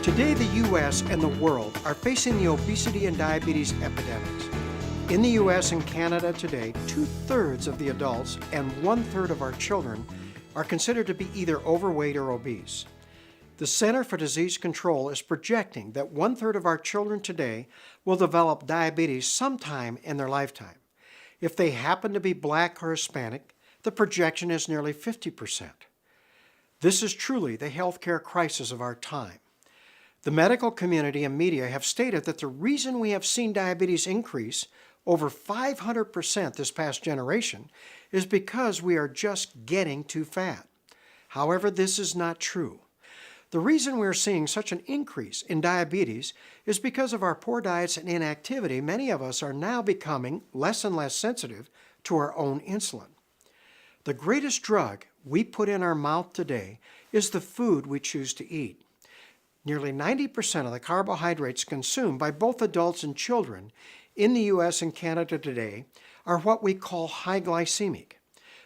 Today, the U.S. and the world are facing the obesity and diabetes epidemics. In the U.S. and Canada today, 2/3 of the adults and 1/3 of our children are considered to be either overweight or obese. The Center for Disease Control is projecting that 1/3 of our children today will develop diabetes sometime in their lifetime. If they happen to be Black or Hispanic, the projection is nearly 50%. This is truly the healthcare crisis of our time. The medical community and media have stated that the reason we have seen diabetes increase over 500% this past generation is because we are just getting too fat. However, this is not true. The reason we're seeing such an increase in diabetes is because of our poor diets and inactivity. Many of us are now becoming less and less sensitive to our own insulin. The greatest drug we put in our mouth today is the food we choose to eat. Nearly 90% of the carbohydrates consumed by both adults and children in the U.S. and Canada today are what we call high glycemic.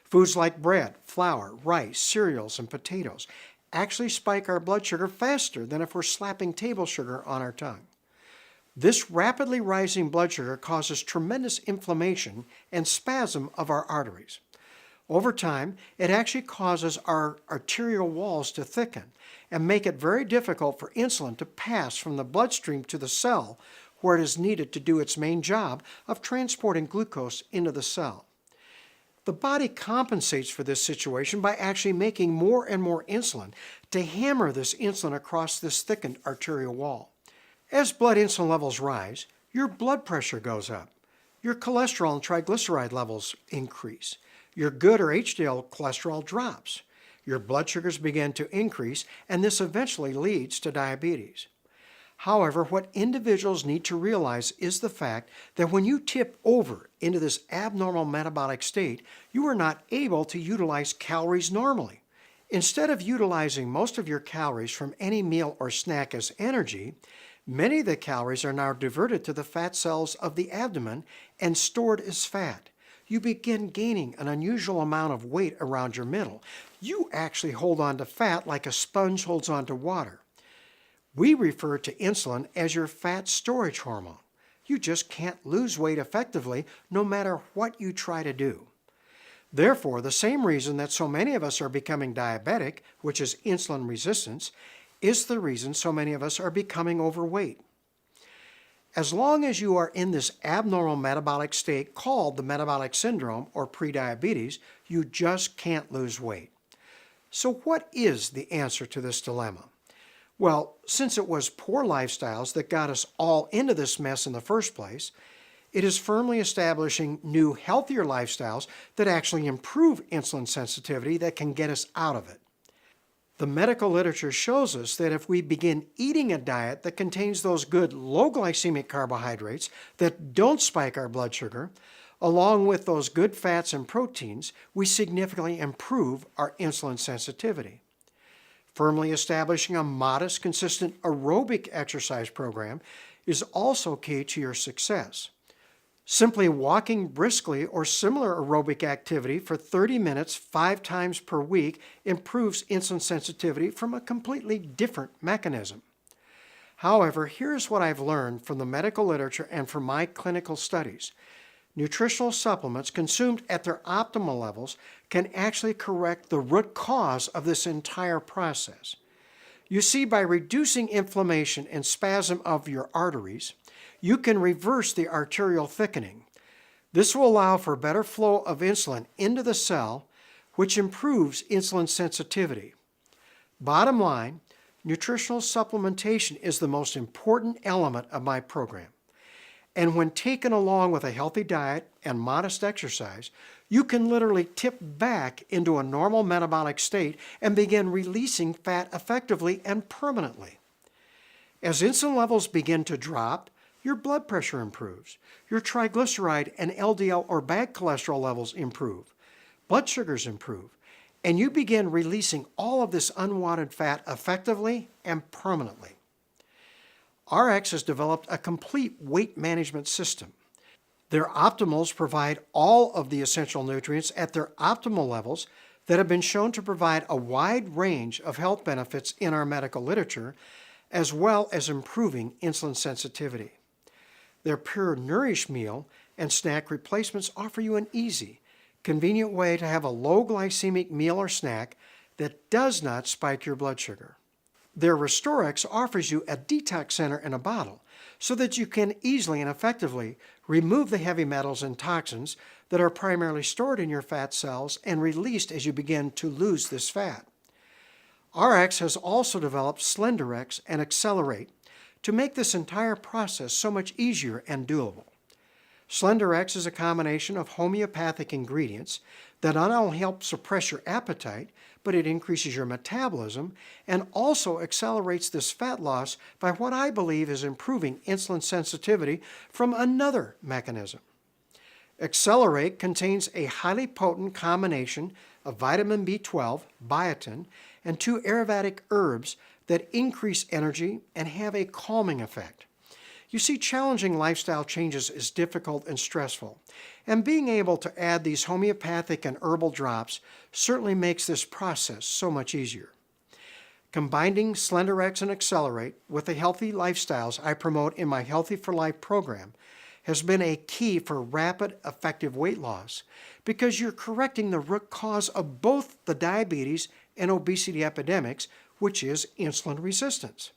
Foods like bread, flour, rice, cereals, and potatoes actually spike our blood sugar faster than if we're slapping table sugar on our tongue. This rapidly rising blood sugar causes tremendous inflammation and spasm of our arteries. Over time, it actually causes our arterial walls to thicken and make it very difficult for insulin to pass from the bloodstream to the cell where it is needed to do its main job of transporting glucose into the cell. The body compensates for this situation by actually making more and more insulin to hammer this insulin across this thickened arterial wall. As blood insulin levels rise, your blood pressure goes up. Your cholesterol and triglyceride levels increase. Your good or HDL cholesterol drops. Your blood sugars begin to increase, and this eventually leads to diabetes. However, what individuals need to realize is the fact that when you tip over into this abnormal metabolic state, you are not able to utilize calories normally. Instead of utilizing most of your calories from any meal or snack as energy, many of the calories are now diverted to the fat cells of the abdomen and stored as fat. You begin gaining an unusual amount of weight around your middle. You actually hold on to fat like a sponge holds on to water. We refer to insulin as your fat storage hormone. You just can't lose weight effectively no matter what you try to do. Therefore, the same reason that so many of us are becoming diabetic, which is insulin resistance, is the reason so many of us are becoming overweight. As long as you are in this abnormal metabolic state called the metabolic syndrome or prediabetes, you just can't lose weight. So what is the answer to this dilemma? Well, since it was poor lifestyles that got us all into this mess in the first place, it is firmly establishing new, healthier lifestyles that actually improve insulin sensitivity that can get us out of it. The medical literature shows us that if we begin eating a diet that contains those good low glycemic carbohydrates that don't spike our blood sugar, along with those good fats and proteins, we significantly improve our insulin sensitivity. Firmly establishing a modest, consistent aerobic exercise program is also key to your success. Simply walking briskly or similar aerobic activity for 30 minutes 5 times per week improves insulin sensitivity from a completely different mechanism. However, here's what I've learned from the medical literature and from my clinical studies. Nutritional supplements consumed at their optimal levels can actually correct the root cause of this entire process. You see, by reducing inflammation and spasm of your arteries, you can reverse the arterial thickening. This will allow for better flow of insulin into the cell, which improves insulin sensitivity. Bottom line, nutritional supplementation is the most important element of my program. And when taken along with a healthy diet and modest exercise, you can literally tip back into a normal metabolic state and begin releasing fat effectively and permanently. As insulin levels begin to drop, your blood pressure improves. Your triglyceride and LDL or bad cholesterol levels improve. Blood sugars improve. And you begin releasing all of this unwanted fat effectively and permanently. Ariix has developed a complete weight management system. Their optimals provide all of the essential nutrients at their optimal levels that have been shown to provide a wide range of health benefits in our medical literature, as well as improving insulin sensitivity. Their Pure Nourish meal and snack replacements offer you an easy, convenient way to have a low glycemic meal or snack that does not spike your blood sugar. Their RestoreX offers you a detox center in a bottle so that you can easily and effectively remove the heavy metals and toxins that are primarily stored in your fat cells and released as you begin to lose this fat. Ariix has also developed Slenderiiz and Accelerate to make this entire process so much easier and doable. Slenderiiz is a combination of homeopathic ingredients that not only help suppress your appetite, but it increases your metabolism and also accelerates this fat loss by what I believe is improving insulin sensitivity from another mechanism. Accelerate contains a highly potent combination of vitamin B12, biotin, and 2 aromatic herbs that increase energy and have a calming effect. You see, challenging lifestyle changes is difficult and stressful, and being able to add these homeopathic and herbal drops certainly makes this process so much easier. Combining Slenderiiz and Accelerate with the healthy lifestyles I promote in my Healthy for Life program has been a key for rapid, effective weight loss because you're correcting the root cause of both the diabetes and obesity epidemics, which is insulin resistance.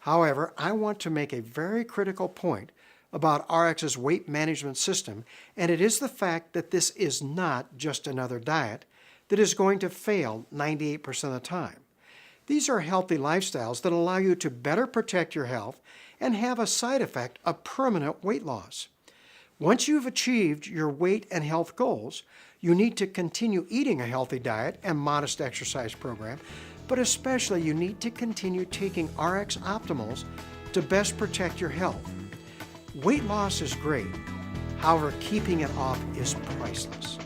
However, I want to make a very critical point about Ariix's weight management system, and it is the fact that this is not just another diet that is going to fail 98% of the time. These are healthy lifestyles that allow you to better protect your health and have a side effect of permanent weight loss. Once you've achieved your weight and health goals, you need to continue eating a healthy diet and modest exercise program, but especially you need to continue taking Ariix Optimals to best protect your health. Weight loss is great, however, keeping it off is priceless.